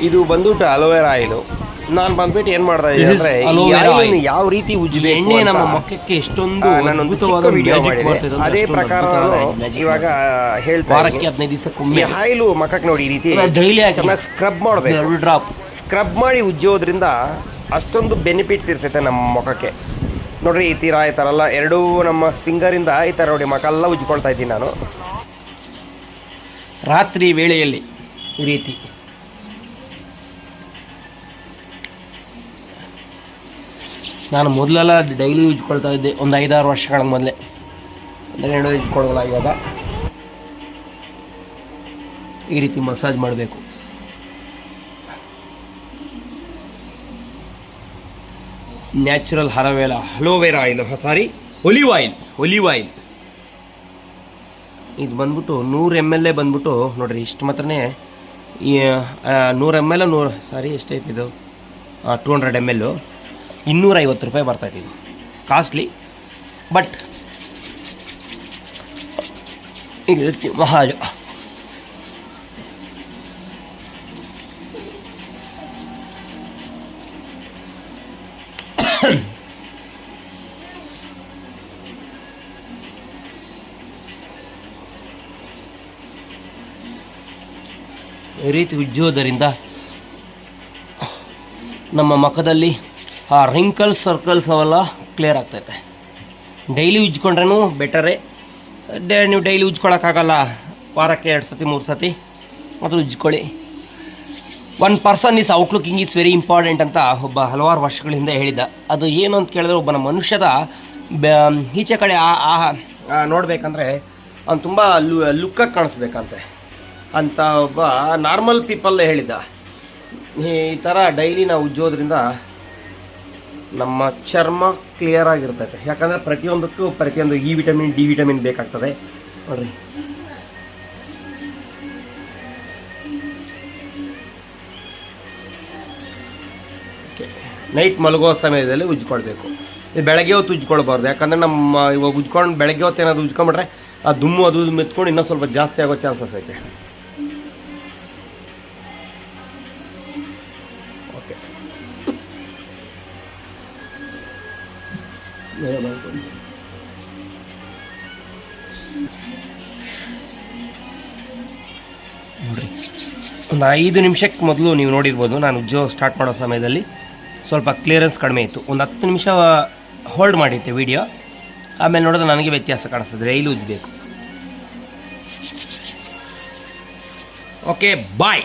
ಇದು ಬಂದ್ಬಿಟ್ಟು aloe vera oil. ನಾನು ಬಂದ್ಬಿಟ್ಟು ಏನು ಮಾಡ್ತಾ ಇದ್ದೀನಿ ಅಂದರೆ ಯಾವ ರೀತಿ ಉಜ್ಜಬೇಕು ಎಣ್ಣೆ ನಮ್ಮ ಮುಖಕ್ಕೆ ಎಷ್ಟೊಂದು ಅದ್ಭುತವಾದ ವಿಡಿಯೋ ಮಾಡಿದೆ. ಅದೇ ಪ್ರಕಾರ ಇವಾಗ ಹೇಳ್ತಾ ವಾರಕ್ಕೆ 15 ದಿವಸಕ್ಕೊಮ್ಮೆ ಆಯಿಲು ಮುಖಕ್ಕೆ ನೋಡಿ ಈ ರೀತಿ ಡೈಲಿ ಚೆನ್ನಾಗಿ ಸ್ಕ್ರಬ್ ಮಾಡಬೇಕು. 2 ಡ್ರಾಪ್ ಸ್ಕ್ರಬ್ ಮಾಡಿ ಉಜ್ಜೋದ್ರಿಂದ ಅಷ್ಟೊಂದು ಬೆನಿಫಿಟ್ಸ್ ಇರ್ತೈತೆ ನಮ್ಮ ಮುಖಕ್ಕೆ. ನೋಡ್ರಿ ಈ ಥರ ಎಲ್ಲ ಎರಡೂ ನಮ್ಮ ಫಿಂಗರಿಂದ ಈ ಥರ ನೋಡಿ ಮುಖ ಎಲ್ಲ ಉಜ್ಕೊಳ್ತಾ ಇದ್ದೀನಿ ನಾನು ರಾತ್ರಿ ವೇಳೆಯಲ್ಲಿ ಈ ರೀತಿ. ನಾನು ಮೊದಲೆಲ್ಲ ಡೈಲಿ ಉಜ್ಕೊಳ್ತಾ ಇದ್ದೆ, ಒಂದು 5-6 ವರ್ಷಗಳ ಮೊದಲೇ. ಅಂದರೆ ಉಜ್ಕೊಳ್ಳಲ್ಲ. ಇವಾಗ ಈ ರೀತಿ ಮಸಾಜ್ ಮಾಡಬೇಕು. Natural aloe vera oil, olive oil. ಇದು ಬಂದ್ಬಿಟ್ಟು 100 ml ಬಂದ್ಬಿಟ್ಟು ನೋಡಿರಿ ಇಷ್ಟು ಮಾತ್ರನೇ. ಈ 100 ml ಎಷ್ಟೈತೆ ಇದು 200 ml 250 ರೂಪಾಯಿ ಬರ್ತೈತೆ. ಇದು ಕಾಸ್ಟ್ಲಿ, ಬಟ್ ಇದು ಮಹಾಜ. ಈ ರೀತಿ ಉಜ್ಜೋದರಿಂದ ನಮ್ಮ ಮುಖದಲ್ಲಿ ಆ ರಿಂಕಲ್ಸ್ ಸರ್ಕಲ್ಸ್ ಅವೆಲ್ಲ ಕ್ಲಿಯರ್ ಆಗ್ತೈತೆ. ಡೈಲಿ ಉಜ್ಕೊಂಡ್ರೂ ಬೆಟರೇ. ನೀವು ಡೈಲಿ ಉಜ್ಕೊಳಕ್ಕಾಗಲ್ಲ, ವಾರಕ್ಕೆ 2 ಸತಿ 3 ಸತಿ ಅದು ಉಜ್ಕೊಳ್ಳಿ. 1 person is outlooking is very important ಅಂತ ಒಬ್ಬ ಹಲವಾರು ವರ್ಷಗಳ ಹಿಂದೆ ಹೇಳಿದ್ದ. ಅದು ಏನು ಅಂತ ಕೇಳಿದ್ರೆ, ಒಬ್ಬನ ಮನುಷ್ಯದ ಈಚೆ ಕಡೆ ನೋಡಬೇಕಂದ್ರೆ ಅವ್ನು ತುಂಬ ಲುಕ್ಕಾಗಿ ಕಾಣಿಸ್ಬೇಕಂತೆ ಅಂತ ಒಬ್ಬ ನಾರ್ಮಲ್ ಪೀಪಲ್ ಹೇಳಿದ್ದ. ಈ ಥರ ಡೈಲಿ ನಾವು ಉಜ್ಜೋದ್ರಿಂದ ನಮ್ಮ ಚರ್ಮ ಕ್ಲಿಯರ್ ಆಗಿರ್ತೈತೆ. ಯಾಕಂದರೆ ಪ್ರತಿಯೊಂದು ಇ ವಿಟಮಿನ್, ಡಿ ವಿಟಮಿನ್ ಬೇಕಾಗ್ತದೆ ನೋಡಿರಿ. ಓಕೆ, ನೈಟ್ ಮಲಗೋ ಸಮಯದಲ್ಲಿ ಉಜ್ಕೊಳ್ಬೇಕು. ಇದು ಬೆಳಗ್ಗೆ ಹೊತ್ತು ಉಜ್ಕೊಳ್ಬಾರ್ದು. ಯಾಕಂದರೆ ಇವಾಗ ಉಜ್ಕೊಂಡು ಬೆಳಗ್ಗೆ ಹೊತ್ತು ಏನಾದರೂ ಉಜ್ಕೊಂಬಿಟ್ರೆ ಆ ದುಮ್ಮು ಅದು ಮೆತ್ಕೊಂಡು ಇನ್ನೂ ಸ್ವಲ್ಪ ಜಾಸ್ತಿ ಆಗೋ ಚಾನ್ಸಸ್ ಐತೆ. ಓಕೆ, ನೋಡಿರಿ ಒಂದು 5 ನಿಮಿಷಕ್ಕೆ ಮೊದಲು ನೀವು ನೋಡಿರ್ಬೋದು, ನಾನು ಉಜ್ಜೋ ಸ್ಟಾರ್ಟ್ ಮಾಡೋ ಸಮಯದಲ್ಲಿ ಸ್ವಲ್ಪ ಕ್ಲಿಯರೆನ್ಸ್ ಕಡಿಮೆ ಇತ್ತು. ಒಂದು 10 ನಿಮಿಷ ಹೋಲ್ಡ್ ಮಾಡಿದ್ದೆ ವಿಡಿಯೋ. ಆಮೇಲೆ ನೋಡಿದ್ರೆ ನನಗೆ ವ್ಯತ್ಯಾಸ ಕಾಣಿಸ್ತದೆ. ಡೈಲಿ ಉಜ್ಜಬೇಕು. ಓಕೆ, ಬಾಯ್.